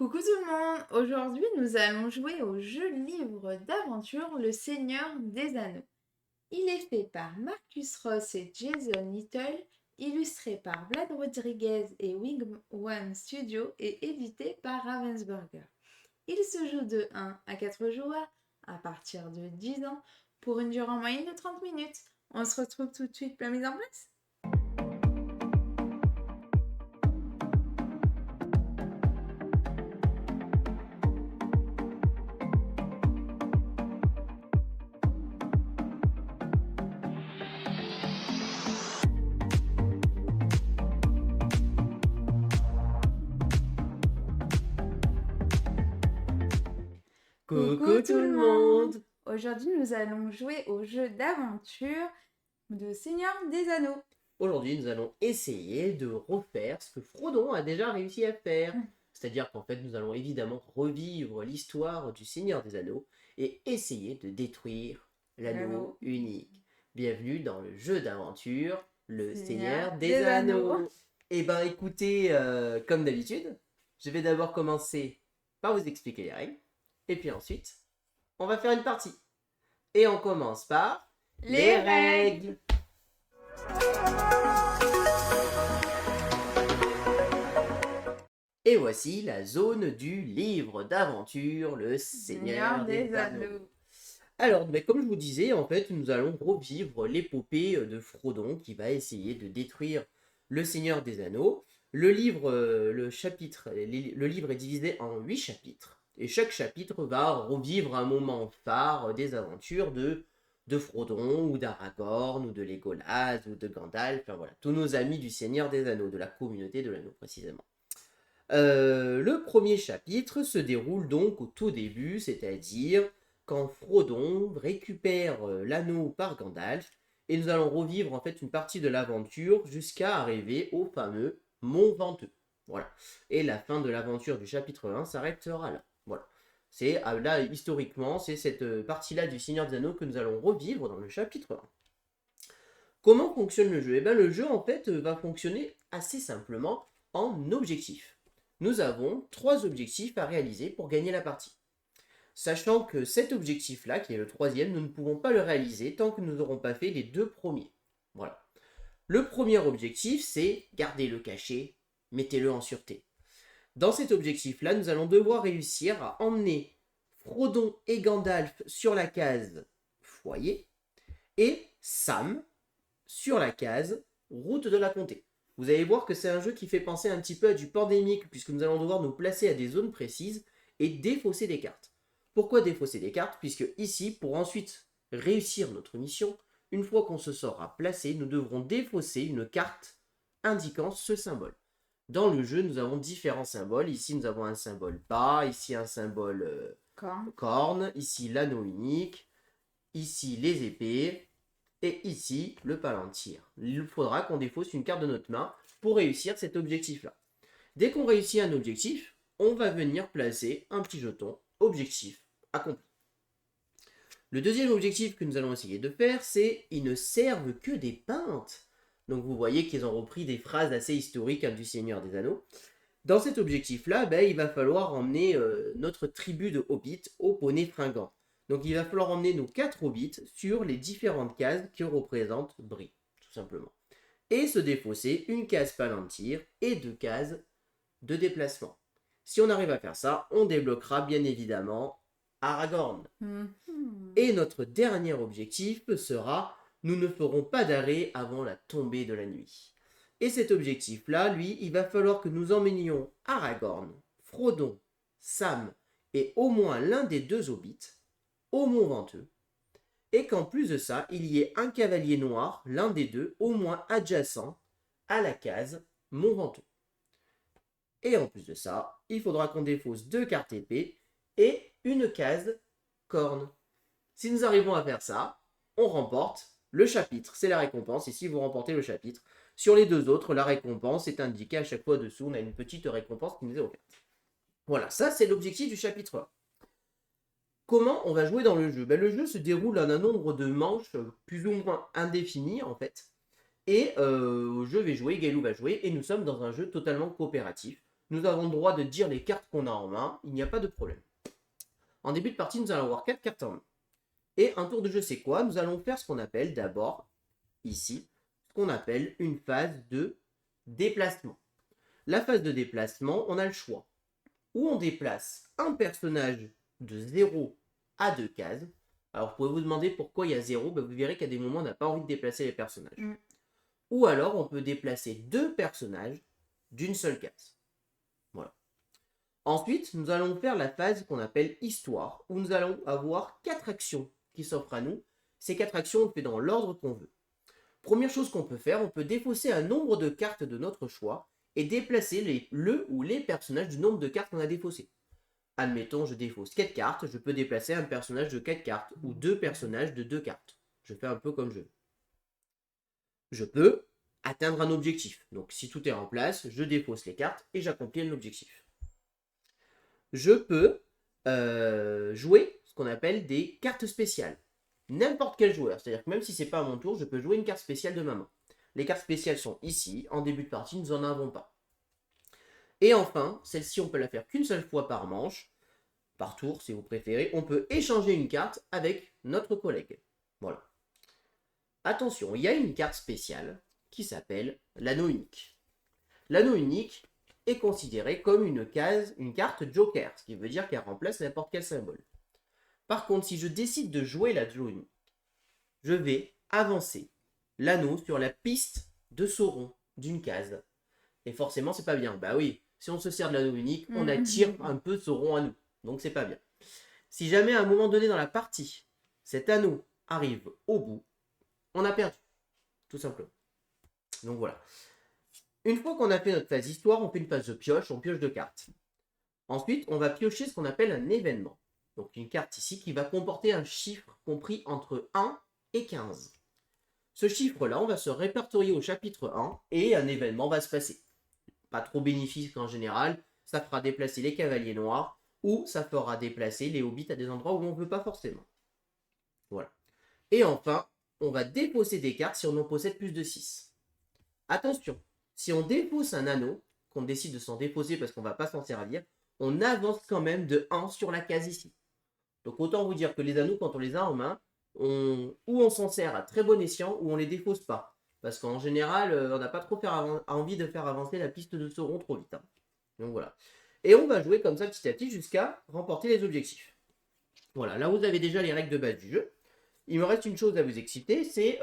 Coucou tout le monde! Aujourd'hui, nous allons jouer au jeu livre d'aventure Le Seigneur des Anneaux. Il est fait par Marcus Ross et Jason Little, illustré par Vlad Rodriguez et Wing One Studio et édité par Ravensburger. Il se joue de 1 à 4 joueurs à partir de 10 ans pour une durée en moyenne de 30 minutes. On se retrouve tout de suite pour la mise en place. Coucou tout le monde! Aujourd'hui, nous allons jouer au jeu d'aventure de Seigneur des Anneaux. Aujourd'hui, nous allons essayer de refaire ce que Frodon a déjà réussi à faire. C'est-à-dire qu'en fait, nous allons évidemment revivre l'histoire du Seigneur des Anneaux et essayer de détruire l'anneau unique. Bienvenue dans le jeu d'aventure, le Seigneur des Anneaux. Eh ben écoutez, comme d'habitude, je vais d'abord commencer par vous expliquer les règles. Et puis ensuite, on va faire une partie. Et on commence par les règles. Et voici la zone du livre d'aventure, le Seigneur des Anneaux. Alors, mais comme je vous disais, en fait, nous allons revivre l'épopée de Frodon qui va essayer de détruire le Seigneur des Anneaux. Le livre est divisé en 8 chapitres. Et chaque chapitre va revivre un moment phare des aventures de Frodon, ou d'Aragorn, ou de Legolas, ou de Gandalf, enfin voilà, tous nos amis du Seigneur des Anneaux, de la communauté de l'anneau précisément. Le premier chapitre se déroule donc au tout début, c'est-à-dire quand Frodon récupère l'anneau par Gandalf, et nous allons revivre en fait une partie de l'aventure jusqu'à arriver au fameux Mont Venteux. Voilà. Et la fin de l'aventure du chapitre 1 s'arrêtera là. Voilà. C'est là, historiquement, c'est cette partie-là du Seigneur des Anneaux que nous allons revivre dans le chapitre 1. Comment fonctionne le jeu? Eh bien, le jeu, en fait, va fonctionner assez simplement en objectifs. Nous avons 3 objectifs à réaliser pour gagner la partie. Sachant que cet objectif-là, qui est le 3e, nous ne pouvons pas le réaliser tant que nous n'aurons pas fait les 2 premiers. Voilà. Le premier objectif, c'est garder le cachet, mettez-le en sûreté. Dans cet objectif-là, nous allons devoir réussir à emmener Frodon et Gandalf sur la case foyer et Sam sur la case route de la comté. Vous allez voir que c'est un jeu qui fait penser un petit peu à du pandémique puisque nous allons devoir nous placer à des zones précises et défausser des cartes. Pourquoi défausser des cartes? Puisque ici, pour ensuite réussir notre mission, une fois qu'on se sera placé, nous devrons défausser une carte indiquant ce symbole. Dans le jeu, nous avons différents symboles. Ici, nous avons un symbole pas, ici un symbole corne, ici l'anneau unique, ici les épées, et ici le palantir. Il faudra qu'on défausse une carte de notre main pour réussir cet objectif-là. Dès qu'on réussit un objectif, on va venir placer un petit jeton objectif accompli. Le deuxième objectif que nous allons essayer de faire, c'est « Ils ne servent que des pintes ». Donc vous voyez qu'ils ont repris des phrases assez historiques du Seigneur des Anneaux. Dans cet objectif-là, il va falloir emmener notre tribu de hobbits au poney fringant. Donc il va falloir emmener nos 4 hobbits sur les différentes cases que représente Bree, tout simplement. Et se défausser une case palantir et 2 cases de déplacement. Si on arrive à faire ça, on débloquera bien évidemment Aragorn. Et notre dernier objectif sera « Nous ne ferons pas d'arrêt avant la tombée de la nuit ». Et cet objectif-là, lui, il va falloir que nous emmenions Aragorn, Frodon, Sam et au moins l'un des 2 hobbits au Mont Venteux, et qu'en plus de ça, il y ait un cavalier noir, l'un des 2, au moins adjacent à la case Mont Venteux. Et en plus de ça, il faudra qu'on défausse 2 cartes épées et une case corne. Si nous arrivons à faire ça, on remporte le chapitre, c'est la récompense, et si vous remportez le chapitre, sur les 2 autres, la récompense est indiquée à chaque fois dessous, on a une petite récompense qui nous est offerte. Voilà, ça c'est l'objectif du chapitre 1. Comment on va jouer dans le jeu? Le jeu se déroule en un nombre de manches plus ou moins indéfini en fait. Et je vais jouer, Gaëlou va jouer, et nous sommes dans un jeu totalement coopératif. Nous avons le droit de dire les cartes qu'on a en main, il n'y a pas de problème. En début de partie, nous allons avoir 4 cartes en main. Et un tour de je sais quoi, nous allons faire ce qu'on appelle d'abord, ici, ce qu'on appelle une phase de déplacement. La phase de déplacement, on a le choix. Ou on déplace un personnage de 0 à 2 cases. Alors, vous pouvez vous demander pourquoi il y a 0. Vous verrez qu'à des moments, on n'a pas envie de déplacer les personnages. Ou alors, on peut déplacer 2 personnages d'une seule case. Voilà. Ensuite, nous allons faire la phase qu'on appelle histoire, où nous allons avoir 4 actions qui s'offrent à nous. Ces 4 actions, on le fait dans l'ordre qu'on veut. Première chose qu'on peut faire, on peut défausser un nombre de cartes de notre choix et déplacer le ou les personnages du nombre de cartes qu'on a défaussé. Admettons, je défausse 4 cartes, je peux déplacer un personnage de 4 cartes ou 2 personnages de 2 cartes. Je fais un peu comme je veux. Je peux atteindre un objectif. Donc si tout est en place, je défausse les cartes et j'accomplis l'objectif. Je peux jouer ce qu'on appelle des cartes spéciales. N'importe quel joueur, c'est-à-dire que même si c'est pas à mon tour, je peux jouer une carte spéciale de ma main. Les cartes spéciales sont ici, en début de partie, nous n'en avons pas. Et enfin, celle-ci, on peut la faire qu'une seule fois par manche, par tour si vous préférez. On peut échanger une carte avec notre collègue. Voilà. Attention, il y a une carte spéciale qui s'appelle l'anneau unique. L'anneau unique est considéré comme une carte joker, ce qui veut dire qu'elle remplace n'importe quel symbole. Par contre, si je décide de jouer l'anneau unique, je vais avancer l'anneau sur la piste de Sauron d'une case. Et forcément, c'est pas bien. Bah oui, si on se sert de l'anneau unique, on attire un peu Sauron à nous. Donc c'est pas bien. Si jamais à un moment donné dans la partie, cet anneau arrive au bout, on a perdu. Tout simplement. Donc voilà. Une fois qu'on a fait notre phase histoire, on fait une phase de pioche, on pioche 2 cartes. Ensuite, on va piocher ce qu'on appelle un événement. Donc une carte ici qui va comporter un chiffre compris entre 1 et 15. Ce chiffre-là, on va se répertorier au chapitre 1 et un événement va se passer. Pas trop bénéfique en général, ça fera déplacer les cavaliers noirs ou ça fera déplacer les hobbits à des endroits où on ne veut pas forcément. Voilà. Et enfin, on va défausser des cartes si on en possède plus de 6. Attention, si on dépousse un anneau, qu'on décide de s'en défausser parce qu'on ne va pas s'en servir, on avance quand même de 1 sur la case ici. Donc autant vous dire que les anneaux, quand on les a en main, ou on s'en sert à très bon escient, ou on les défausse pas. Parce qu'en général, on n'a pas trop envie de faire avancer la piste de Sauron trop vite. Hein. Donc voilà. Et on va jouer comme ça petit à petit jusqu'à remporter les objectifs. Voilà, là vous avez déjà les règles de base du jeu. Il me reste une chose à vous exciter, c'est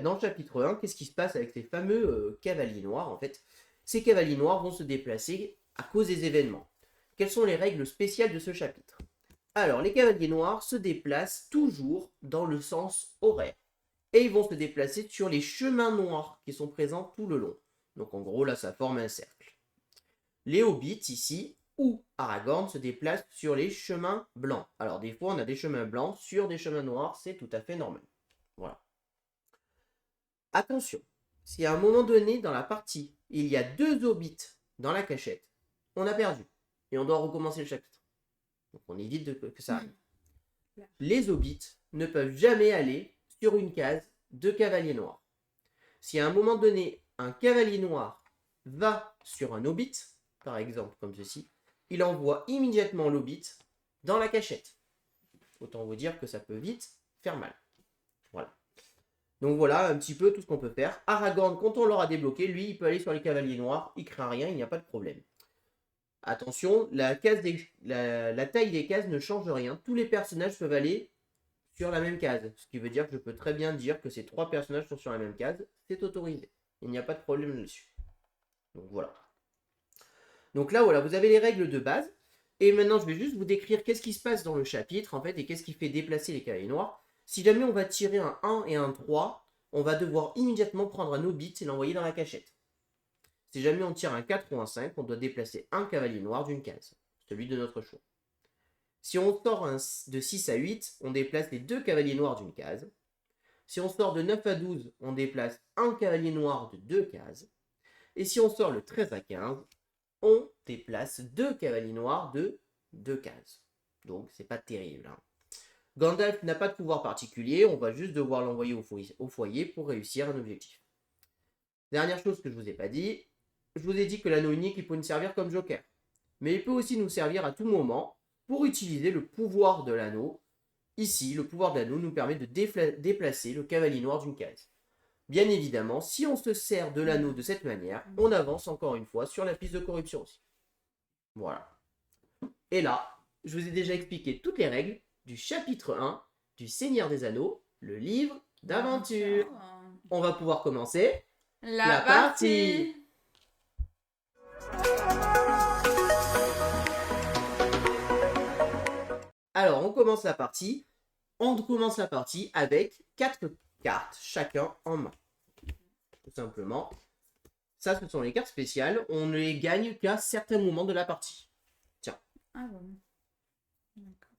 dans le chapitre 1, qu'est-ce qui se passe avec ces fameux cavaliers noirs en fait. Ces cavaliers noirs vont se déplacer à cause des événements. Quelles sont les règles spéciales de ce chapitre? Alors, les cavaliers noirs se déplacent toujours dans le sens horaire. Et ils vont se déplacer sur les chemins noirs qui sont présents tout le long. Donc en gros, là, ça forme un cercle. Les hobbits, ici, ou Aragorn, se déplacent sur les chemins blancs. Alors des fois, on a des chemins blancs sur des chemins noirs, c'est tout à fait normal. Voilà. Attention, si à un moment donné dans la partie, il y a 2 hobbits dans la cachette, on a perdu. Et on doit recommencer le chapitre. Donc on évite que ça arrive. Les hobbits ne peuvent jamais aller sur une case de cavalier noir. Si à un moment donné, un cavalier noir va sur un hobbit, par exemple comme ceci, il envoie immédiatement l'hobbit dans la cachette. Autant vous dire que ça peut vite faire mal. Voilà. Donc voilà un petit peu tout ce qu'on peut faire. Aragorn, quand on l'aura débloqué, lui, il peut aller sur les cavaliers noirs, il craint rien, il n'y a pas de problème. Attention, la taille des cases ne change rien. Tous les personnages peuvent aller sur la même case. Ce qui veut dire que je peux très bien dire que ces 3 personnages sont sur la même case. C'est autorisé. Il n'y a pas de problème là-dessus. Donc voilà. Donc là, voilà, vous avez les règles de base. Et maintenant, je vais juste vous décrire qu'est-ce qui se passe dans le chapitre, en fait, et qu'est-ce qui fait déplacer les cavaliers noirs. Si jamais on va tirer un 1 et un 3, on va devoir immédiatement prendre un hobbit et l'envoyer dans la cachette. Si jamais on tire un 4 ou un 5, on doit déplacer un cavalier noir d'une case, celui de notre choix. Si on sort de 6 à 8, on déplace les 2 cavaliers noirs d'une case. Si on sort de 9 à 12, on déplace un cavalier noir de 2 cases. Et si on sort le 13 à 15, on déplace 2 cavaliers noirs de 2 cases. Donc c'est pas terrible. Hein. Gandalf n'a pas de pouvoir particulier, on va juste devoir l'envoyer au foyer pour réussir un objectif. Dernière chose que je ne vous ai pas dit, je vous ai dit que l'anneau unique, il peut nous servir comme joker. Mais il peut aussi nous servir à tout moment pour utiliser le pouvoir de l'anneau. Ici, le pouvoir de l'anneau nous permet de déplacer le cavalier noir d'une case. Bien évidemment, si on se sert de l'anneau de cette manière, on avance encore une fois sur la piste de corruption aussi. Voilà. Et là, je vous ai déjà expliqué toutes les règles du chapitre 1 du Seigneur des Anneaux, le livre d'aventure. On va pouvoir commencer La partie. Alors, on commence la partie. On commence la partie avec 4 cartes, chacun en main. Tout simplement. Ça, ce sont les cartes spéciales. On ne les gagne qu'à certains moments de la partie. Tiens. Ah bon. D'accord.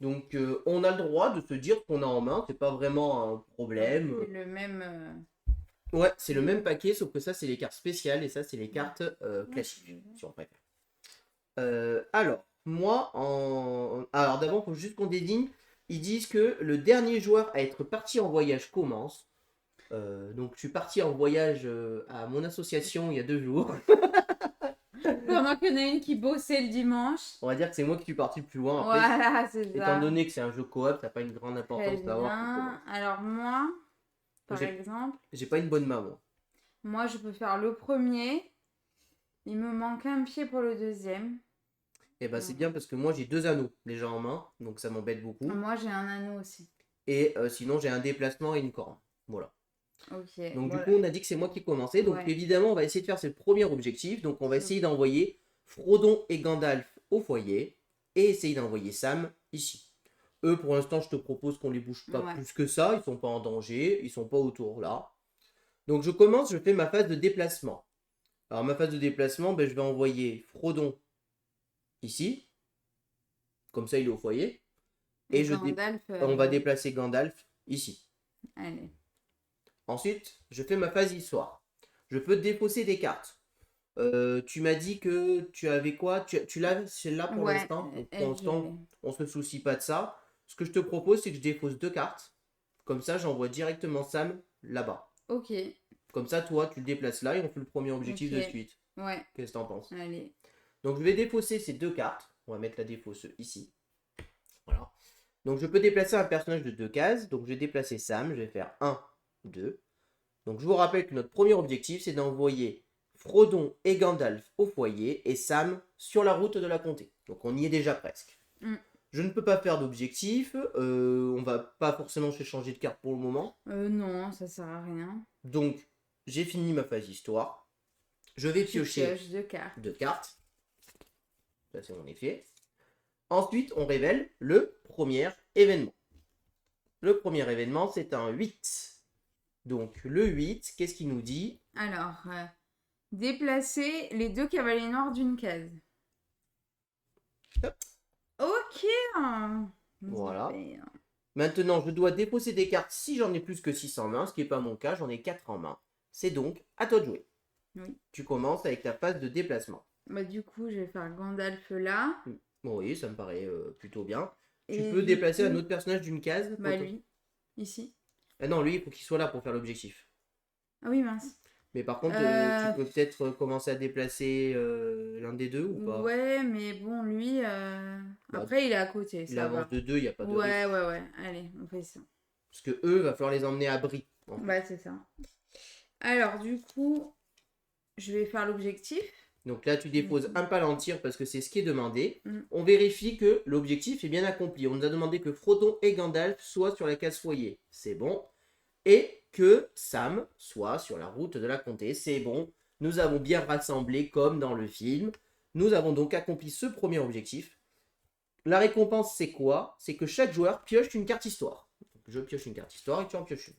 Donc, on a le droit de se dire qu'on a en main. C'est pas vraiment un problème. C'est le même. Ouais, c'est le même paquet, sauf que ça, c'est les cartes spéciales et ça, c'est les cartes classiques, si on préfère. Alors, moi, alors d'abord, il faut juste qu'on désigne. Ils disent que le dernier joueur à être parti en voyage commence. Donc, je suis parti en voyage à mon association il y a 2 jours. Pendant qu'il y en a une qui bossait le dimanche. On va dire que c'est moi qui suis parti le plus loin. Après, Voilà, c'est ça. étant donné que c'est un jeu coop, ça n'a pas une grande importance Très d'avoir qui bien. commence. Alors moi, par exemple, J'ai pas une bonne main, moi. moi je peux faire le premier. Il me manque un pied pour le deuxième. Et bah, c'est bien parce que moi, j'ai 2 anneaux déjà en main, donc ça m'embête beaucoup. Moi j'ai un anneau aussi. Et sinon, j'ai un déplacement et une corne. Voilà. Ok. Donc voilà. du coup, on a dit que c'est moi qui commençais. Donc Ouais. évidemment, on va essayer de faire ce premier objectif. Donc on va essayer d'envoyer Frodon et Gandalf au foyer et essayer d'envoyer Sam ici. Eux, pour l'instant, je te propose qu'on les bouge pas plus que ça. Ils sont pas en danger. Ils sont pas autour là. Donc je commence, je fais ma phase de déplacement. Alors ma phase de déplacement, ben, je vais envoyer Frodon ici. Comme ça, il est au foyer. Et Gandalf, on va déplacer Gandalf ici. Allez. Ensuite, je fais ma phase histoire. Je peux défausser des cartes. Tu m'as dit que tu avais quoi? Tu l'as celle-là pour l'instant. Donc pour l'instant, on se soucie pas de ça. Ce que je te propose, c'est que je défausse 2 cartes. Comme ça, j'envoie directement Sam là-bas. Ok. Comme ça, toi, tu le déplaces là et on fait le premier objectif de suite. Ouais. Qu'est-ce que t'en penses? Allez. Donc je vais défausser ces 2 cartes. On va mettre la défausse ici. Voilà. Donc je peux déplacer un personnage de 2 cases. Donc je vais déplacer Sam. Je vais faire 1, 2. Donc je vous rappelle que notre premier objectif, c'est d'envoyer Frodon et Gandalf au foyer et Sam sur la route de la comté. Donc on y est déjà presque. Je ne peux pas faire d'objectif. On va pas forcément s'échanger de cartes pour le moment. Non, ça sert à rien. Donc j'ai fini ma phase histoire. Je vais piocher 2 cartes. Ça c'est mon effet. Ensuite, on révèle le premier événement. Le premier événement, c'est un 8. Donc le 8, qu'est-ce qu'il nous dit? Alors, déplacer les 2 cavaliers noirs d'une case. Hop. Ok. Voilà. Maintenant, je dois déposer des cartes si j'en ai plus que 6 en main, ce qui n'est pas mon cas, j'en ai 4 en main. C'est donc à toi de jouer. Oui. Tu commences avec ta phase de déplacement. Bah du coup, je vais faire Gandalf là. Bon, oui, ça me paraît plutôt bien. Tu Et peux déplacer coup, un autre personnage d'une case? Bah lui, ici. Ah non, lui, il faut qu'il soit là pour faire l'objectif. Ah oui, mince. Mais par contre, tu peux peut-être commencer à déplacer l'un des deux ou pas? Ouais, mais bon, lui, après, il est à côté, Il ça avance va. de 2, il n'y a pas de risque. Ouais. Allez, on fait ça. Parce que eux, va falloir les emmener à Brie. Bah, c'est ça. Alors, du coup, je vais faire l'objectif. Donc là, tu déposes un palantir parce que c'est ce qui est demandé. Mm. On vérifie que l'objectif est bien accompli. On nous a demandé que Frodon et Gandalf soient sur la case foyer. C'est bon. Et que Sam soit sur la route de la comté. C'est bon. Nous avons bien rassemblé comme dans le film. Nous avons donc accompli ce premier objectif. La récompense, c'est quoi? C'est que chaque joueur pioche une carte histoire. Donc, je pioche une carte histoire et tu en pioches une.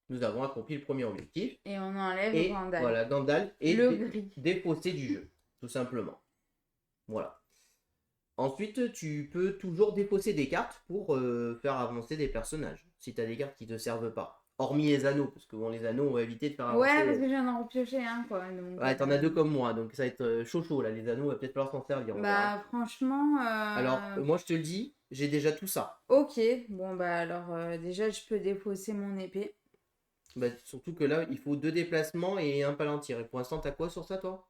Nous avons accompli le premier objectif. Et on enlève Gandalf. Voilà, Gandalf est gris. défaussé du jeu, tout simplement. Voilà. Ensuite, tu peux toujours défausser des cartes pour faire avancer des personnages. Si tu as des cartes qui ne te servent pas. Hormis les anneaux, parce que bon, les anneaux, on va éviter de faire avancer. Ouais, parce que j'en ai repioché un, quoi. Donc, ouais, t'en as 2 comme moi, donc ça va être chaud là. Les anneaux, va peut-être falloir s'en servir. Bah, franchement. Alors, moi, je te le dis, j'ai déjà tout ça. Ok, bon, bah, alors, déjà, je peux défausser mon épée. Bah, surtout que là, il faut 2 déplacements et un palantir. Et pour l'instant, t'as quoi sur ça, toi?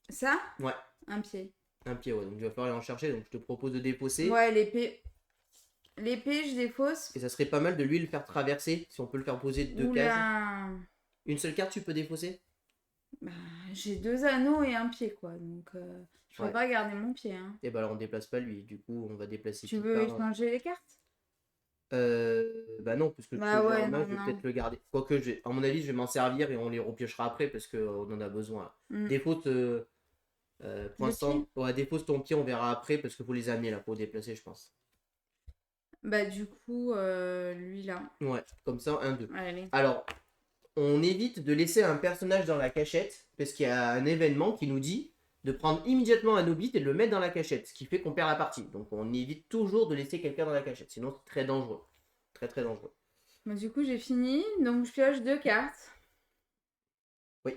Ça? Ouais, Un pied. un pied, ouais. Donc il va falloir aller en chercher. Donc je te propose de défausser. Ouais, l'épée. L'épée, je défausse. Et ça serait pas mal de lui le faire traverser, si on peut le faire poser de 2 cases. Oula. Une seule carte, tu peux défausser? Bah, j'ai 2 anneaux et un pied, quoi. Donc, je pourrais Ouais. pas garder mon pied, hein. Et bah alors on déplace pas lui. Du coup, on va déplacer Tu veux Picard. échanger les cartes? Bah non, parce que le Bah que j'ai ouais, en main, non, je vais non. peut-être le garder. Quoique, à mon avis, je vais m'en servir et on les repiochera après parce qu'on en a besoin. Là. Mm. Défausse, pour Le pied? l'instant, ouais, défausse ton pied, on verra après parce qu'il faut les amener là pour déplacer, je pense. Bah, du coup, lui là. Ouais, comme ça, 1, 2. Allez. Alors, on évite de laisser un personnage dans la cachette parce qu'il y a un événement qui nous dit de prendre immédiatement un hobbit et de le mettre dans la cachette, ce qui fait qu'on perd la partie. Donc, on évite toujours de laisser quelqu'un dans la cachette, sinon c'est très dangereux. Très très dangereux. Bah, du coup, j'ai fini. Donc, je pioche 2 cartes. Oui.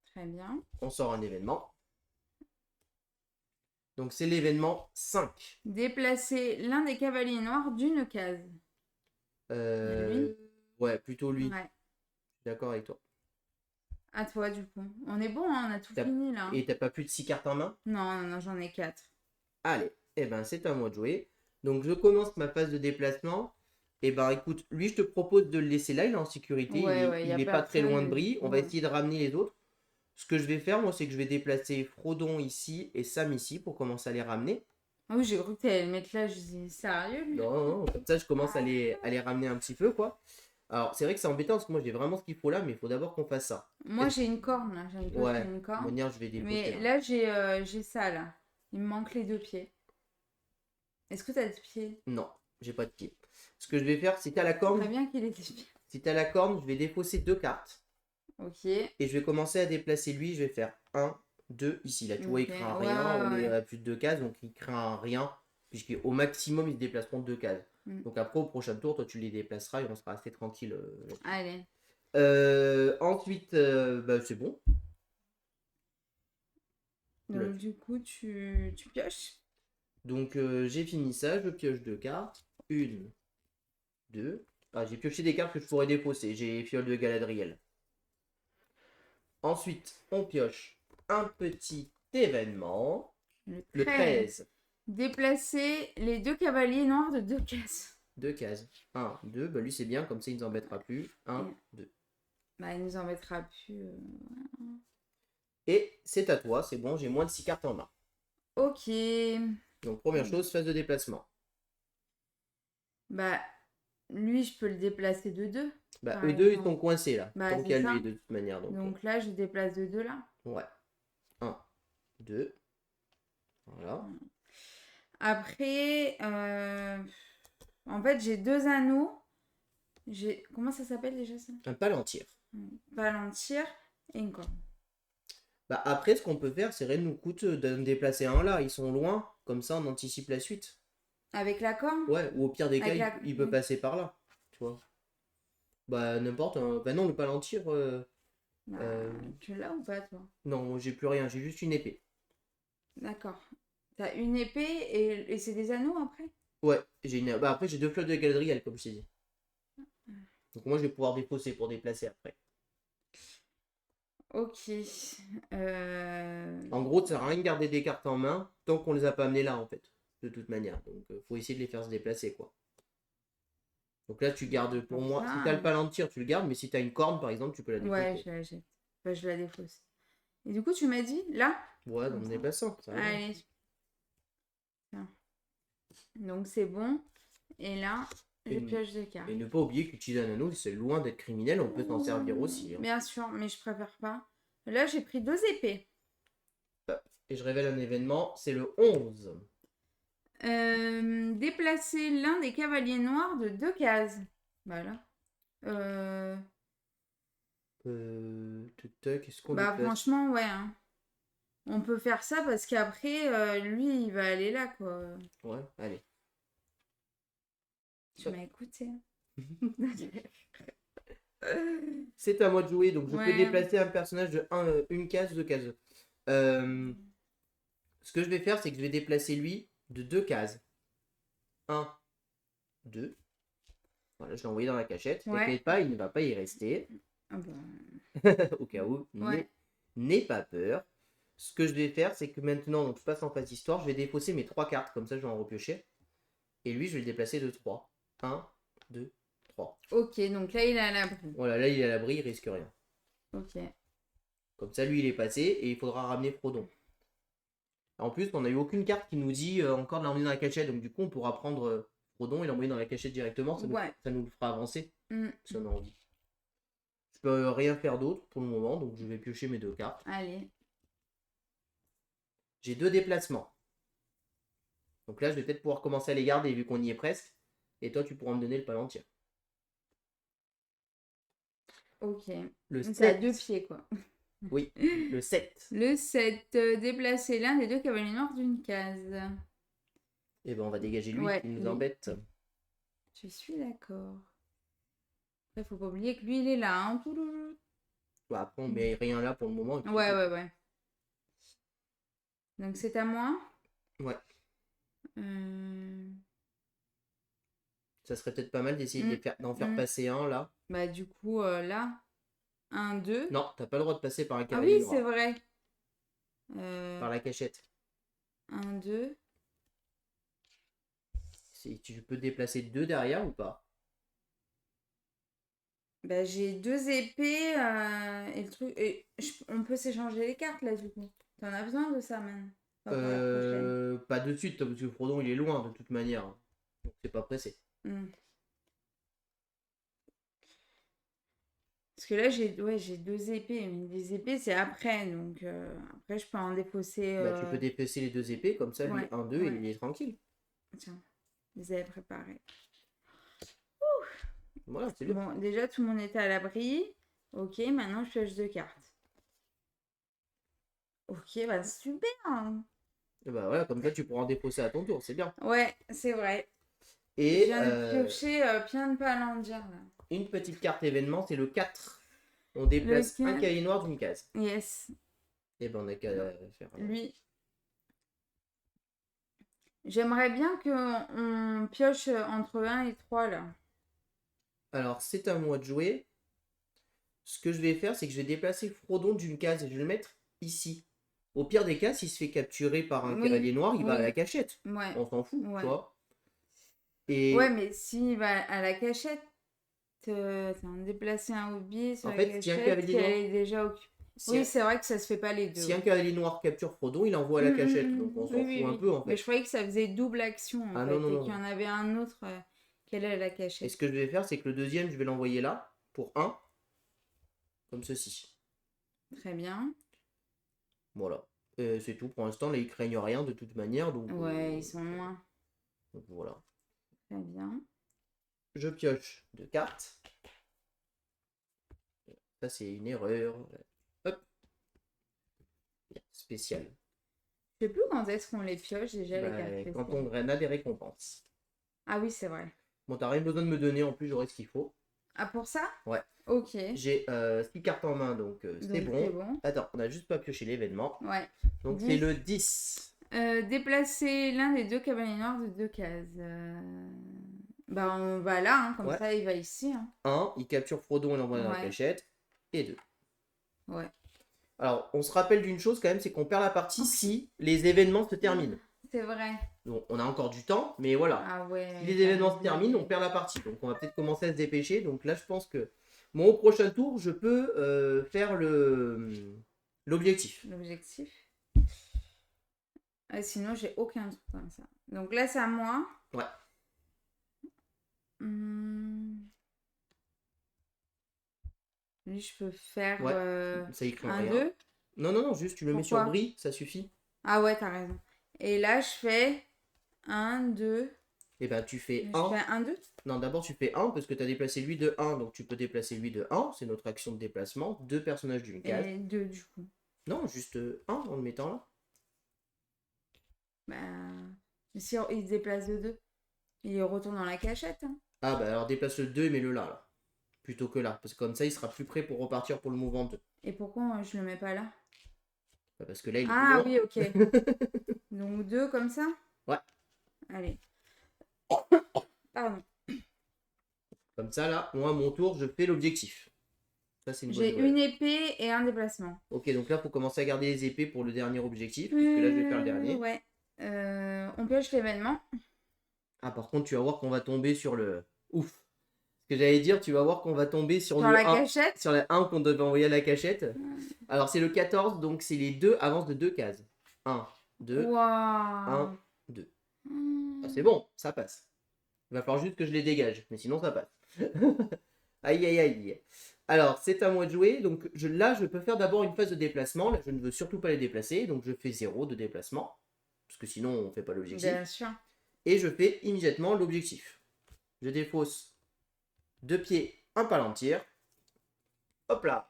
Très bien. On sort un événement. Donc c'est l'événement 5. Déplacer l'un des cavaliers noirs d'une case. Lui? Ouais, plutôt lui. Ouais. D'accord avec toi. À toi, du coup. On est bon, hein, on a tout fini là. Et t'as pas plus de 6 cartes en main? Non, non, non, j'en ai 4. Allez, et ben c'est à moi de jouer. Donc je commence ma phase de déplacement. Et ben écoute, lui je te propose de le laisser là, il est en sécurité, Ouais, il est pas très loin de Brie. On va essayer de ramener les autres. Ce que je vais faire, moi, c'est que je vais déplacer Frodon ici et Sam ici pour commencer à les ramener. Ah oui, j'ai cru que t'allais le mettre là, je disais sérieux lui. Non, comme ça je commence à les ramener un petit peu, quoi. Alors, c'est vrai que c'est embêtant parce que moi j'ai vraiment ce qu'il faut là, mais il faut d'abord qu'on fasse ça. Moi j'ai une corne là, j'ai une Ouais, de corne. manière, je vais déposer. Mais là j'ai ça là. Il me manque les 2 pieds. Est-ce que t'as des pieds? Non, j'ai pas de pied. Ce que je vais faire, si t'as la corne, Très bien qu'il ait des pieds. si t'as la corne, je vais défausser 2 cartes. Ok. Et je vais commencer à déplacer lui. Je vais faire 1, 2 ici. Là, tu vois, il craint rien. On est à plus de 2 cases, donc il craint rien. Puisqu'au maximum, ils se déplaceront 2 cases. Donc après, au prochain tour, toi, tu les déplaceras et on sera assez tranquille. Allez. Ensuite, bah, c'est bon. Donc du coup, tu pioches. Donc j'ai fini ça. Je pioche 2 cartes. 1, 2. Ah, j'ai pioché des cartes que je pourrais défausser. J'ai fiole de Galadriel. Ensuite, on pioche un petit événement. Le 13. Déplacer les 2 cavaliers noirs de 2 cases. 2 cases. 1, 2. Bah lui, c'est bien, comme ça, il ne nous embêtera plus. 1, 2. Bah, il nous embêtera plus. Et c'est à toi, c'est bon, j'ai moins de 6 cartes en main. Ok. Donc, première chose, phase de déplacement. Bah, lui, je peux le déplacer de 2. Bah, eux deux, ils sont coincés là. Bah, donc, il y a lui de toute manière. Donc là, je déplace de 2 là. Ouais. 1, 2. Voilà. Après, en fait, j'ai 2 anneaux. Comment ça s'appelle déjà ça? Un palantir. Palantir et une corde. Bah, après, ce qu'on peut faire, c'est rien nous coûte d'en déplacer un là. Ils sont loin. Comme ça, on anticipe la suite. Avec la corde? Ouais, ou au pire des cas, il peut passer par là. Tu vois. Bah, n'importe. Bah, non, le palantir. Tu l'as ou pas, toi? Non, j'ai plus rien. J'ai juste une épée. D'accord. T'as une épée et c'est des anneaux après? Ouais, bah, après, j'ai 2 fleurs de Galadriel, comme je t'ai dit. Donc, moi, je vais pouvoir défausser pour déplacer après. Ok. En gros, ça sert à rien de garder des cartes en main tant qu'on les a pas amenées là, en fait. De toute manière. Donc, faut essayer de les faire se déplacer, quoi. Donc là, tu gardes pour moi. Si t'as le palantir, tu le gardes. Mais si t'as une corne, par exemple, tu peux la défausser. Ouais, je la défausse. Et du coup, tu m'as dit là? Ouais, dans mon déplaçant. Allez. Tiens. Donc c'est bon. Et là, je pioche 2 cartes. Et ne pas oublier qu'utiliser un anneau, c'est loin d'être criminel. On peut s'en servir aussi. Hein. Bien sûr, mais je préfère pas. Là, j'ai pris 2 épées. Et je révèle un événement. C'est le 11. Déplacer l'un des cavaliers noirs de 2 cases. Voilà. Qu'est-ce qu'on Bah franchement, ouais. Hein. On peut faire ça parce qu'après, lui, il va aller là, quoi. Ouais, allez. Tu m'as écouté. C'est à moi de jouer, donc je peux déplacer un personnage de une case, 2 cases. Ce que je vais faire, c'est que je vais déplacer lui de 2 cases. 1, 2. Voilà, je l'ai envoyé dans la cachette. Ouais. T'inquiète pas, il ne va pas y rester. Ah bah, Au cas où. ouais. N'aie pas peur. Ce que je vais faire, c'est que maintenant, donc je passe en phase d'histoire, je vais défausser mes 3 cartes, comme ça je vais en repiocher. Et lui, je vais le déplacer de 3. 1, 2, 3. Ok, donc là, il est à l'abri. Voilà, là il est à l'abri, il risque rien. Ok. Comme ça, lui, il est passé et il faudra ramener Frodon. En plus, on n'a eu aucune carte qui nous dit encore de l'emmener dans la cachette, donc du coup, on pourra prendre Frodon et l'envoyer dans la cachette directement, Ouais. ça nous le fera avancer, Mm. si on a envie. Je peux rien faire d'autre pour le moment, donc je vais piocher mes 2 cartes. Allez. J'ai 2 déplacements. Donc là, je vais peut-être pouvoir commencer à les garder vu qu'on y est presque. Et toi, tu pourras me donner le palantir. Ok. Le Donc, c'est à 7. 2 pieds, quoi. Oui, le 7. Le 7. Déplacer l'un des 2 cavaliers noirs d'une case. Et ben on va dégager lui Ouais, qui nous lui. embête. Je suis d'accord. Après, faut pas oublier que lui, il est là. Hein. Bah, après, on met rien là pour le moment. Ouais. Donc, c'est à moi. Ouais. Euh, Ça serait peut-être pas mal d'essayer d'en faire passer un là. Bah, du coup, là, 1, 2. Non, t'as pas le droit de passer par un Ah cavalier oui, c'est noir. vrai. Par la cachette. 1, 2. Tu peux déplacer 2 derrière ou pas? Bah, j'ai 2 épées et le truc. On peut s'échanger les cartes là, du coup. T'en as besoin de ça, man. Pas pour la prochaine. Pas de suite, parce que Frodon il est loin de toute manière. Donc c'est pas pressé. Parce que là, j'ai 2 épées. Mais les épées, c'est après. Donc, après, je peux en défausser. Bah, tu peux déplacer les 2 épées, comme ça, lui, Ouais, 1, 2, et ouais. il est tranquille. Tiens, je les avais préparés. Voilà, c'est bien. Bon, déjà, tout le monde était à l'abri. Ok, maintenant, je pioche 2 cartes. Ok, bah super. Et bah voilà, comme ça, tu pourras en défausser à ton tour, c'est bien. Ouais, c'est vrai. Je Et viens de piocher plein de palandirs là. une petite carte événement, c'est le 4. On déplace un cavalier noir d'une case. Yes. Et ben on a qu'à faire. Lui. J'aimerais bien qu'on pioche entre 1 et 3 là. Alors, c'est à moi de jouer. Ce que je vais faire, c'est que je vais déplacer Frodon d'une case et je vais le mettre ici. Au pire des cas, s'il se fait capturer par un cavalier noir, il va à la cachette. Ouais. On s'en fout, Ouais. tu vois. Et Ouais, mais s'il va à la cachette, t'as déplacé un hobby sur en la fait, cachette si un cavalier noir... est déjà occupée. Oui, c'est vrai que ça se fait pas les deux. Si un cavalier noir capture Frodon, il envoie à la cachette. Donc on s'en fout un peu en fait. Mais je croyais que ça faisait double action en fait. Non, et qu'il y en avait un autre qu'elle est à la cachette. Et ce que je vais faire, c'est que le deuxième, je vais l'envoyer là, pour 1. Comme ceci. Très bien. Voilà. C'est tout. Pour l'instant, là, ils craignent rien de toute manière. Donc, ouais, ils sont loin. Donc voilà. Très bien. Je pioche 2 cartes. Ça, c'est une erreur. Hop. Spécial. Je sais plus quand est-ce qu'on les pioche déjà les cartes spéciales. Quand on a des récompenses. Ah oui, c'est vrai. Bon, t'as rien besoin de me donner, en plus j'aurai ce qu'il faut. Ah, pour ça? Ouais. Ok. J'ai 6 cartes en main, donc c'est bon. Attends, on a juste pas pioché l'événement. Ouais. Donc c'est le 10. Déplacer l'un des 2 cavaliers noirs de 2 cases. Bah, on va là, hein, comme ça, il va ici. 1, il capture Frodon et l'envoie dans la cachette. Et 2. Ouais. Alors, on se rappelle d'une chose quand même, c'est qu'on perd la partie si les événements se terminent. C'est vrai. Donc, on a encore du temps, mais voilà. Ah ouais. Si les événements se terminent, on perd la partie. Donc, on va peut-être commencer à se dépêcher. Donc là, je pense que au prochain tour, je peux faire l'objectif. L'objectif. Sinon, j'ai aucun truc comme ça. Donc là, c'est à moi. Ouais. Lui, je peux faire ça y craint 1, rien. 2. Non, juste tu le mets sur bris, ça suffit. Ah ouais, t'as raison. Et là, je fais 1, 2. Et ben, tu fais 1. Je fais 1, 2. Non, d'abord, tu fais 1 parce que tu as déplacé lui de 1, donc tu peux déplacer lui de 1. C'est notre action de déplacement. 2 personnages d'une case. Et 2 du coup. Non, juste 1 en le mettant là. Mais si il se déplace de 2, il retourne dans la cachette. Hein. Ah bah alors déplace le 2 et mets-le là. Plutôt que là. Parce que comme ça, il sera plus prêt pour repartir pour le mouvement 2. Et pourquoi je le mets pas là? Parce que là, il est Ah oui, ok. Donc 2 comme ça? Ouais. Allez. Pardon. Comme ça, là, moi, à mon tour, je fais l'objectif. Ça, c'est une bonne J'ai nouvelle. une épée et un déplacement. Ok, donc là, il faut commencer à garder les épées pour le dernier objectif, puisque là, je vais faire le dernier. Ouais. On pioche l'événement. Ah, par contre, tu vas voir qu'on va tomber sur le... Ouf. Ce que j'allais dire, tu vas voir qu'on va tomber sur Sur le la 1. cachette. Sur la 1 qu'on devait envoyer à la cachette. Alors, c'est le 14, donc c'est les deux avancent de 2 cases. 1, 2, Waouh. 1, 2. Ah, c'est bon, ça passe. Il va falloir juste que je les dégage, mais sinon ça passe. Aïe, aïe, aïe. Alors, c'est à moi de jouer. Donc là, je peux faire d'abord une phase de déplacement. Là, je ne veux surtout pas les déplacer. Donc, je fais 0 de déplacement. Parce que sinon, on ne fait pas l'objectif. Bien sûr. Et je fais immédiatement l'objectif. Je défausse 2 pieds, un palantir. Hop là.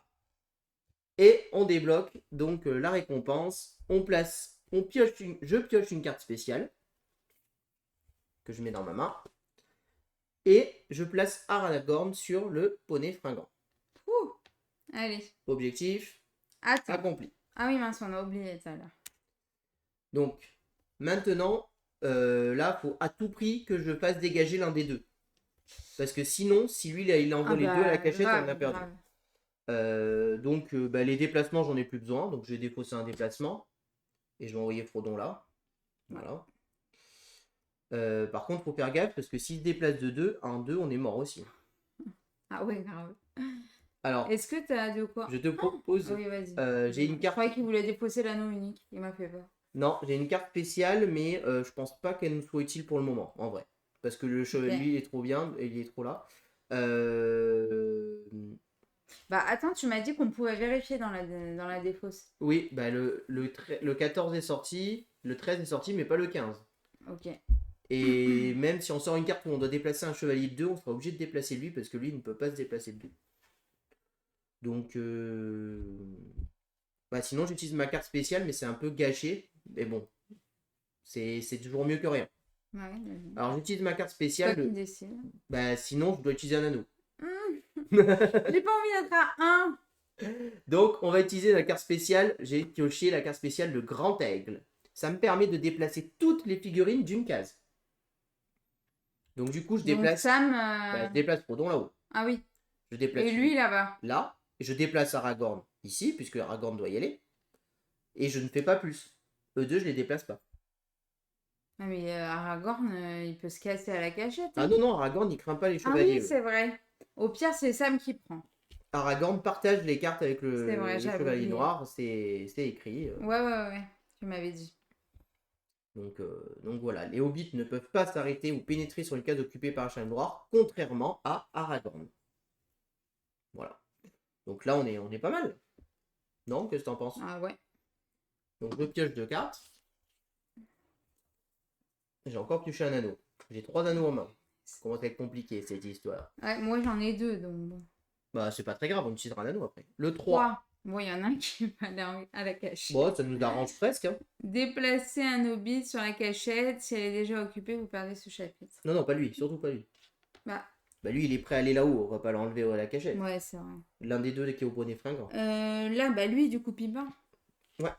Et on débloque donc la récompense. Je pioche une carte spéciale que je mets dans ma main. Et je place Aragorn sur le poney fringant. Ouh. Allez. Objectif Attends. accompli. Ah oui, mince, on a oublié ça là. Donc, maintenant, là, il faut à tout prix que je fasse dégager l'un des deux. Parce que sinon, si lui, là, il envoie les deux à la cachette, grave, on a perdu. Donc, les déplacements, j'en ai plus besoin. Donc, je vais défausser un déplacement. Et je vais envoyer Frodon là. Voilà. Par contre, il faut faire gaffe parce que s'il se déplace de 2, en 2, on est mort aussi. Ah ouais, grave. Alors, est-ce que t'as de quoi? je te propose. Oui, vas-y. J'ai une Je carte. croyais qu'il voulait défausser l'anneau unique. Il m'a fait peur. Non, j'ai une carte spéciale, mais je pense pas qu'elle nous soit utile pour le moment, en vrai. Parce que le chevalier, lui, il est trop bien, et il est trop là. Bah attends, tu m'as dit qu'on pouvait vérifier dans la défausse. Oui, bah le 14 est sorti, le 13 est sorti, mais pas le 15. Ok. Et même si on sort une carte où on doit déplacer un chevalier de 2, on sera obligé de déplacer lui, parce que lui, il ne peut pas se déplacer de 2. Donc, bah, sinon, j'utilise ma carte spéciale, mais c'est un peu gâché. Mais bon, c'est toujours mieux que rien. Ouais, vas-y. Alors, j'utilise ma carte Toi spéciale. qui décides. Bah, sinon, je dois utiliser un anneau. J'ai pas envie d'être à 1. Donc, on va utiliser la carte spéciale. J'ai pioché la carte spéciale de Grand Aigle. Ça me permet de déplacer toutes les figurines d'une case. Donc, du coup, je déplace. Donc Sam. Bah, je déplace Frodon là-haut. Ah oui. Je déplace Et lui là-bas. là. Et je déplace Aragorn ici, puisque Aragorn doit y aller. Et je ne fais pas plus. Eux deux, je les déplace pas. Ah mais Aragorn, il peut se casser à la cachette. Ah hein. non, Aragorn, il craint pas les Ah chevaliers. oui, c'est vrai. Au pire, c'est Sam qui prend. Aragorn partage les cartes avec C'est vrai, le j'avais chevalier oublié. noir, c'est écrit. Ouais. Tu m'avais dit. Donc voilà, les hobbits ne peuvent pas s'arrêter ou pénétrer sur une case occupée par un chevalier noir, contrairement à Aragorn. Voilà. Donc là, on est pas mal. Non, qu'est-ce que t'en penses? Ah ouais. Donc je pioche 2 cartes. J'ai encore pioché un anneau. J'ai 3 anneaux en main. Ça commence à être compliqué cette histoire. Ouais, moi j'en ai 2 donc bon. Bah c'est pas très grave, on utilisera un anneau après. Le 3. 3. Bon, il y en a un qui va aller à la cachette. Bon, ça nous arrange presque. Hein. Déplacer un hobbit sur la cachette. Si elle est déjà occupée, vous perdez ce chapitre. Non, pas lui, surtout pas lui. Bah lui, il est prêt à aller là-haut, on va pas l'enlever à la cachette. ouais, c'est vrai. L'un des deux qui est au bonnet fringant. Là, bah lui, du coup, Pipin. Ouais,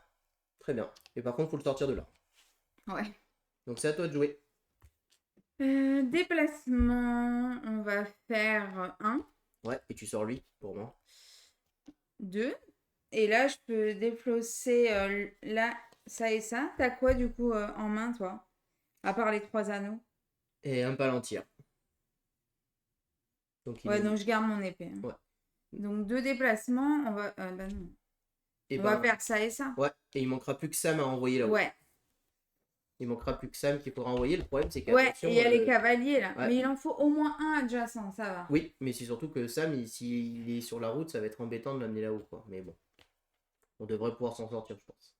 très bien. Et par contre, faut le sortir de là. Ouais. Donc c'est à toi de jouer. Déplacement, on va faire 1, Ouais, et tu sors lui, pour moi. 2. Et là, je peux défausser là, ça et ça. T'as quoi, du coup, en main, toi? À part les 3 anneaux. Et un palantir. Donc, Ouais, donc je garde mon épée. hein. Ouais. Donc 2 déplacements, on va... bah non. Et On va faire ça et ça. Ouais, et il manquera plus que Sam à envoyer là-haut. Ouais. Il manquera plus que Sam qu'il faudra envoyer. Le problème, c'est Ouais, qu'attention... et il y a les cavaliers, là. Ouais. Mais il en faut au moins un adjacent, ça va. Oui, mais c'est surtout que Sam, s'il est sur la route, ça va être embêtant de l'amener là-haut, quoi. Mais bon. On devrait pouvoir s'en sortir, je pense.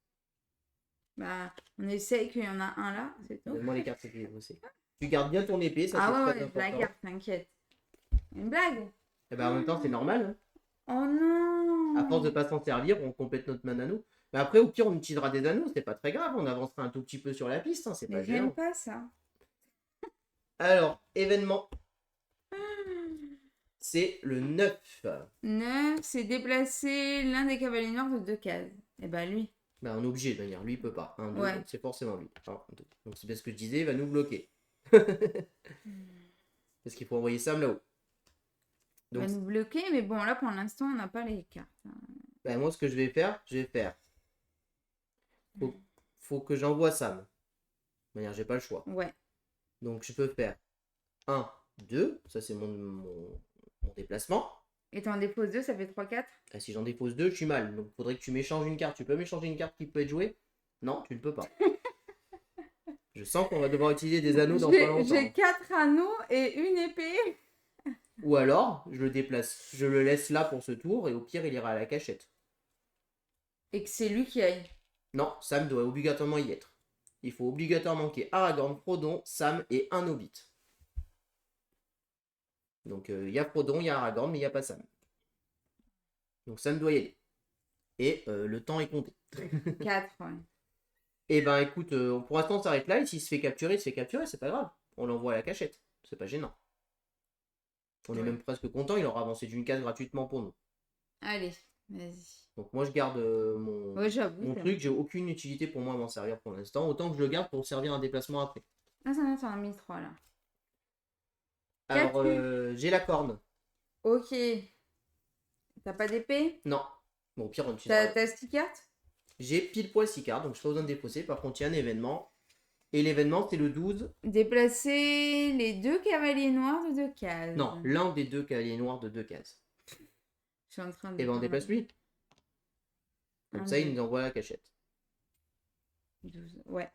Bah, on essaye qu'il y en a un là, c'est tout. Donne-moi les cartes que aussi. Tu gardes bien ton épée, ça Ah c'est ouais, très je la important. garde, t'inquiète. Une blague? Et ben en même temps, c'est normal. Hein. Oh non! À force de pas s'en servir, on complète notre mana anneau. Mais après, au pire, on utilisera des anneaux, c'est pas très grave. On avancera un tout petit peu sur la piste, hein, c'est pas Mais gênant. j'aime pas ça. Alors, événement. C'est le 9. 9, c'est déplacer l'un des cavaliers noirs de 2 cases. Et bah lui. Ben, on est obligé de venir. Lui, il peut pas. 1, 2, Ouais. donc c'est forcément lui. 1, 2. Donc c'est parce que je disais, il va nous bloquer. Parce qu'il faut envoyer Sam là-haut. Va Donc, nous bloquer, mais bon, là, pour l'instant, on n'a pas les cartes. ben, moi, ce que je vais faire, faut que j'envoie Sam. De toute manière, j'ai pas le choix. Ouais. Donc, je peux faire 1, 2. Ça, c'est mon déplacement. Et t'en déposes 2, ça fait 3-4. Et si j'en dépose 2, je suis mal. Donc, il faudrait que tu m'échanges une carte. Tu peux m'échanger une carte qui peut être jouée? Non, tu ne peux pas. Je sens qu'on va devoir utiliser des anneaux dans pas longtemps. J'ai 4 anneaux et une épée. Ou alors, je le déplace. Je le laisse là pour ce tour et au pire, il ira à la cachette. Et que c'est lui qui aille. Non, Sam doit obligatoirement y être. Il faut obligatoirement qu'il y ait Aragorn, Frodon, Sam et un Hobbit. Donc il y a Frodon, il y a Aragorn, mais il n'y a pas Sam. Donc Sam doit y aller. Et le temps est compté. 4, ouais. Et ben écoute, pour l'instant on s'arrête là, et s'il se fait capturer, c'est pas grave. On l'envoie à la cachette. C'est pas gênant. On est même presque content, il aura avancé d'une case gratuitement pour nous. Allez, vas-y. Donc moi je garde mon truc, j'ai aucune utilité pour moi à m'en servir pour l'instant. Autant que je le garde pour servir un déplacement après. Ah, ça t'en as mis 3 là. Alors j'ai la corne. Ok. T'as pas d'épée? Non. Bon, au pire on utilisera. T'as 6 cartes? J'ai pile poil 6 cartes, donc je n'ai pas besoin de défausser. Par contre, il y a un événement. Et l'événement, c'est le 12. Déplacer les 2 cavaliers noirs de 2 cases. Non, l'un des 2 cavaliers noirs de 2 cases. Je suis en train de... Et ben on déplace lui. Comme ça, il nous envoie à la cachette. 12, ouais.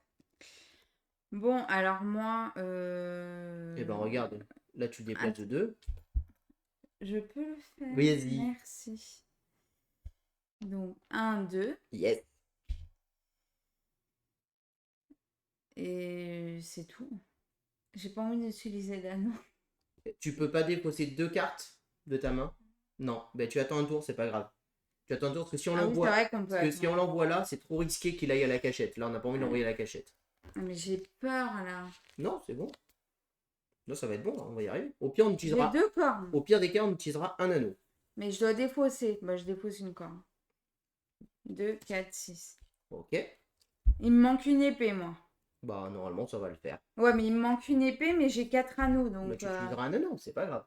Bon, alors moi... Et ben regarde, là tu le déplaces de 2. Je peux le faire. Oui, vas-y. Merci. Donc, 1, 2. Yes. Et c'est tout. J'ai pas envie d'utiliser d'anneau. Tu peux pas défausser 2 cartes de ta main? Non, ben tu attends un tour, c'est pas grave. Tu attends un tour, parce que si on l'envoie... Oui, c'est vrai qu'on peut si on l'envoie là, c'est trop risqué qu'il aille à la cachette. Là, on n'a pas envie de l'envoyer à la cachette. Mais j'ai peur, là. Non, c'est bon. Là, ça va être bon, là, on va y arriver. Au pire, on utilisera... J'ai 2 cornes. Au pire des cas, on utilisera un anneau. Mais je dois défausser. Bah, je défausse une corne. 2, 4, 6. Ok. Il me manque une épée, moi. Bah, normalement, ça va le faire. Ouais, mais il me manque une épée, mais j'ai 4 anneaux, donc... Mais tu utiliseras un anneau, c'est pas grave.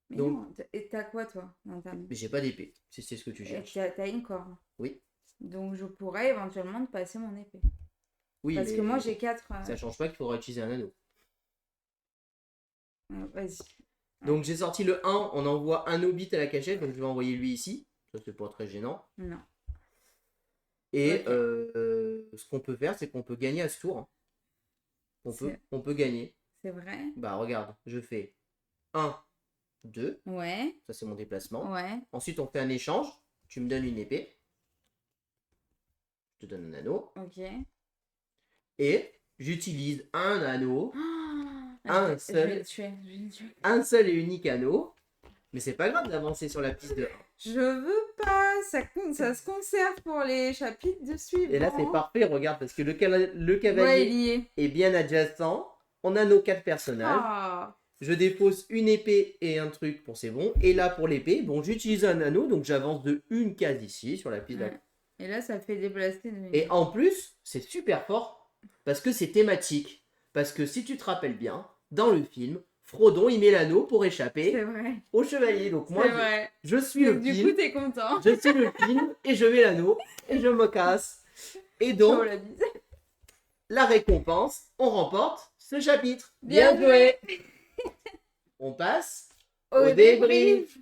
Mais donc... non, et t'as quoi, toi, dans ta main? Mais j'ai pas d'épée, si c'est ce que tu cherches. T'as une corne. Oui. Donc, je pourrais éventuellement te passer mon épée. Oui, parce que moi, j'ai 4... Ça change pas qu'il faudra utiliser un anneau. Vas-y. Donc, j'ai sorti le 1, on envoie un Hobbit à la cachette, donc je vais envoyer lui ici. Ça, c'est pas très gênant. Non. Et ce qu'on peut faire, c'est qu'on peut gagner à ce tour. Hein. On peut gagner. C'est vrai? Bah, regarde, je fais 1, 2. Ouais. Ça, c'est mon déplacement. Ouais. Ensuite, on fait un échange. Tu me donnes une épée. Je te donne un anneau. Ok. Et j'utilise un anneau. Je vais le tuer. Un seul et unique anneau. Mais c'est pas grave d'avancer sur la piste de 1. Je veux pas. Ça se conserve pour les chapitres de suivant. Et là, c'est parfait. Regarde, parce que le cavalier ouais, est bien adjacent. On a nos 4 personnages. Ah. Je dépose une épée et un truc pour c'est bon. Et là, pour l'épée, bon, j'utilise un anneau. Donc, j'avance de une case ici sur la piste. Ouais. Et là, ça fait déplacer. Et en plus, c'est super fort. Parce que c'est thématique. Parce que si tu te rappelles bien, dans le film, Frodon, il met l'anneau pour échapper au chevalier. Donc moi, je suis le film. Du coup, t'es content. Je suis le film et je mets l'anneau et je me casse. Et donc, la récompense, on remporte ce chapitre. Bien joué. On passe au débrief.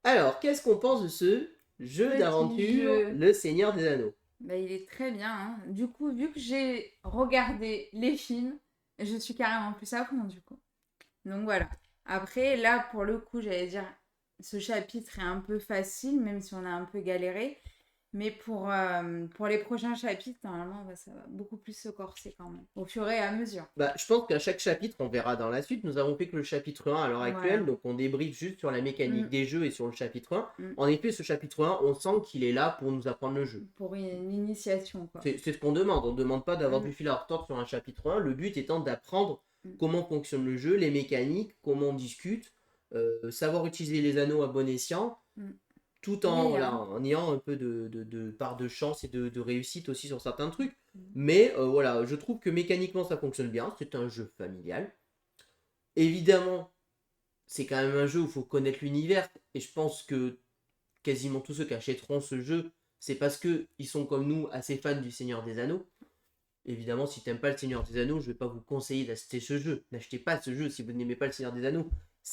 Alors, qu'est-ce qu'on pense de ce jeu d'aventure, Le Seigneur des Anneaux? Bah, il est très bien. Hein. Du coup, vu que j'ai regardé les films, je suis carrément plus à fond, du coup. Donc voilà. Après, là, pour le coup, j'allais dire, ce chapitre est un peu facile, même si on a un peu galéré. Mais pour les prochains chapitres, normalement, ça va beaucoup plus se corser quand même, au fur et à mesure. Bah, je pense qu'à chaque chapitre, on verra dans la suite. Nous avons fait que le chapitre 1 à l'heure actuelle, donc on débriefe juste sur la mécanique des jeux et sur le chapitre 1. En effet, ce chapitre 1, on sent qu'il est là pour nous apprendre le jeu. Pour une initiation, quoi. C'est ce qu'on demande. On ne demande pas d'avoir du fil à retordre sur un chapitre 1. Le but étant d'apprendre comment fonctionne le jeu, les mécaniques, comment on discute, savoir utiliser les anneaux à bon escient. tout en, Oui, voilà, hein. en ayant un peu de part de chance et de réussite aussi sur certains trucs. Mm. Mais voilà, je trouve que mécaniquement ça fonctionne bien. C'est un jeu familial. Évidemment, c'est quand même un jeu où il faut connaître l'univers. Et je pense que quasiment tous ceux qui achèteront ce jeu, c'est parce que ils sont comme nous assez fans du Seigneur des Anneaux. Évidemment, si tu n'aimes pas le Seigneur des Anneaux, je ne vais pas vous conseiller d'acheter ce jeu. N'achetez pas ce jeu si vous n'aimez pas le Seigneur des Anneaux.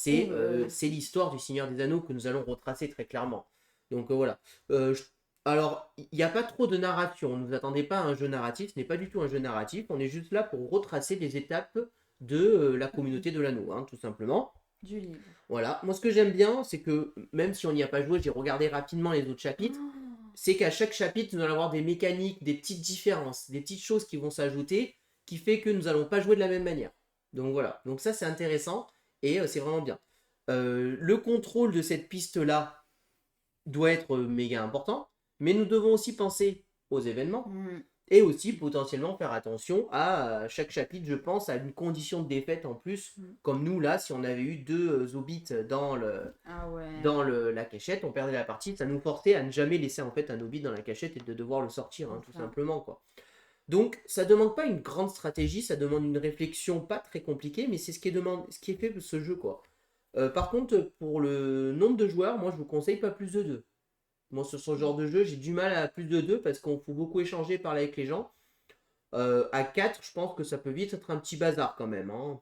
Oui, C'est l'histoire du Seigneur des Anneaux que nous allons retracer très clairement. Donc voilà. Euh, je- Alors, il n'y a pas trop de narration. Ne vous attendez pas à un jeu narratif. Ce n'est pas du tout un jeu narratif. On est juste là pour retracer les étapes de la communauté de l'anneau, hein, tout simplement. du livre. Voilà. Moi, ce que j'aime bien, c'est que même si on n'y a pas joué, j'ai regardé rapidement les autres chapitres. Oh, C'est qu'à chaque chapitre, nous allons avoir des mécaniques, des petites différences, des petites choses qui vont s'ajouter, qui fait que nous n'allons pas jouer de la même manière. Donc voilà. Donc ça, c'est intéressant et c'est vraiment bien. Le contrôle de cette piste-là doit être méga important, mais nous devons aussi penser aux événements mm. et aussi potentiellement faire attention à chaque chapitre, je pense, à une condition de défaite en plus. Mm. Comme nous, là, si on avait eu deux hobbits Ah ouais. la cachette, on perdait la partie, ça nous forçait à ne jamais laisser en fait un hobbit dans la cachette et de devoir le sortir, hein, tout Enfin, simplement, quoi. Donc ça demande pas une grande stratégie, ça demande une réflexion pas très compliquée, mais c'est ce qui est fait de ce jeu, quoi. Par contre, pour le nombre de joueurs, moi je vous conseille pas plus de 2. Moi sur ce genre de jeu, j'ai du mal à plus de 2 parce qu'on faut beaucoup échanger, parler avec les gens. À 4, je pense que ça peut vite être un petit bazar quand même, hein.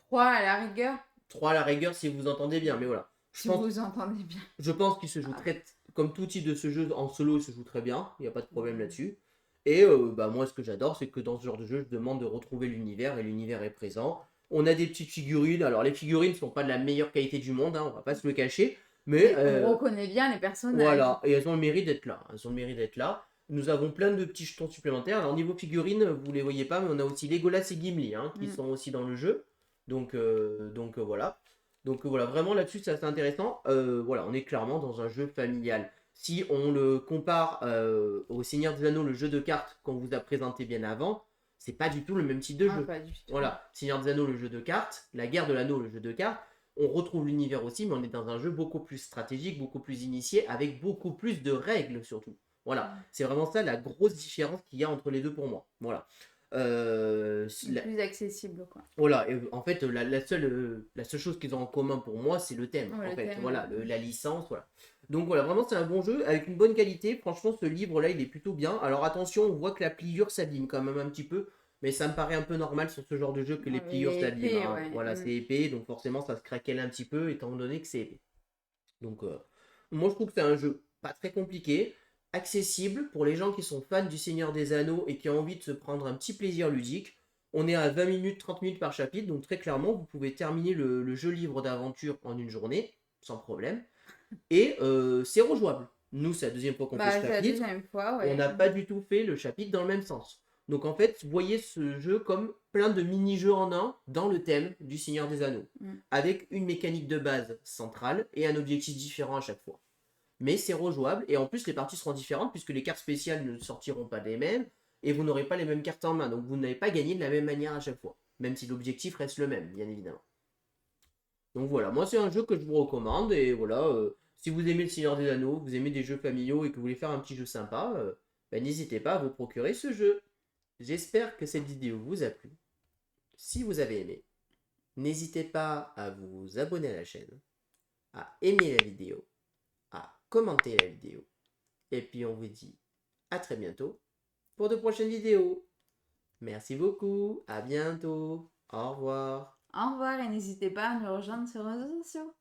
3 à la rigueur, 3 à la rigueur si vous entendez bien, mais voilà. Je si vous pense vous entendez bien. Je pense qu'il se joue Ah, très, comme tout type de ce jeu en solo, il se joue très bien, il n'y a pas de problème ouais. là-dessus. Et bah, moi, ce que j'adore, c'est que dans ce genre de jeu, je demande de retrouver l'univers et l'univers est présent. On a des petites figurines. Alors, les figurines ne sont pas de la meilleure qualité du monde, hein, on va pas se le cacher. Mais Mais on reconnaît bien les personnages. voilà, et elles ont le mérite d'être là. Elles ont le mérite d'être là. Nous avons plein de petits jetons supplémentaires. Alors, niveau figurines, vous les voyez pas, mais on a aussi Legolas et Gimli hein, qui Mm. sont aussi dans le jeu. Donc voilà. Donc voilà, vraiment là-dessus, c'est assez intéressant. Voilà, on est clairement dans un jeu familial. Si on le compare au Seigneur des Anneaux, le jeu de cartes qu'on vous a présenté bien avant, c'est pas du tout le même type de Ah, jeu. pas du tout. Voilà, Seigneur des Anneaux, le jeu de cartes, la guerre de l'anneau, le jeu de cartes, on retrouve l'univers aussi, mais on est dans un jeu beaucoup plus stratégique, beaucoup plus initié, avec beaucoup plus de règles surtout. Voilà, c'est vraiment ça la grosse différence qu'il y a entre les deux pour moi. Voilà. C'est plus accessible, quoi. Voilà, et en fait, la seule chose qu'ils ont en commun pour moi, c'est le thème. Ouais, En le fait, thème, voilà, la licence, voilà. Donc voilà, vraiment, c'est un bon jeu avec une bonne qualité. Franchement, ce livre-là, il est plutôt bien. Alors attention, on voit que la pliure s'abîme quand même un petit peu, mais ça me paraît un peu normal sur ce genre de jeu que les Ouais, il pliures est s'abîment, épais, hein. ouais. Voilà, Mm. c'est épais, donc forcément, ça se craquelle un petit peu, étant donné que c'est épais. Donc, moi, je trouve que c'est un jeu pas très compliqué, accessible pour les gens qui sont fans du Seigneur des Anneaux et qui ont envie de se prendre un petit plaisir ludique. On est à 20 minutes, 30 minutes par chapitre, donc très clairement, vous pouvez terminer le jeu livre d'aventure en une journée, sans problème. Et c'est rejouable. Nous, c'est la deuxième fois qu'on fait Bah, ce c'est la chapitre. deuxième fois, On ouais. n'a pas du tout fait le chapitre dans le même sens. Donc en fait, voyez ce jeu comme plein de mini-jeux en un dans le thème du Seigneur des Anneaux, Mm. avec une mécanique de base centrale et un objectif différent à chaque fois. Mais c'est rejouable et en plus les parties seront différentes puisque les cartes spéciales ne sortiront pas les mêmes et vous n'aurez pas les mêmes cartes en main. Donc vous n'avez pas gagné de la même manière à chaque fois, même si l'objectif reste le même, bien évidemment. Donc voilà, moi c'est un jeu que je vous recommande et voilà, si vous aimez le Seigneur des Anneaux, vous aimez des jeux familiaux et que vous voulez faire un petit jeu sympa, ben, n'hésitez pas à vous procurer ce jeu. J'espère que cette vidéo vous a plu. Si vous avez aimé, n'hésitez pas à vous abonner à la chaîne, à aimer la vidéo, à commenter la vidéo. Et puis on vous dit à très bientôt pour de prochaines vidéos. Merci beaucoup, à bientôt, au revoir. Au revoir et n'hésitez pas à nous rejoindre sur les réseaux sociaux.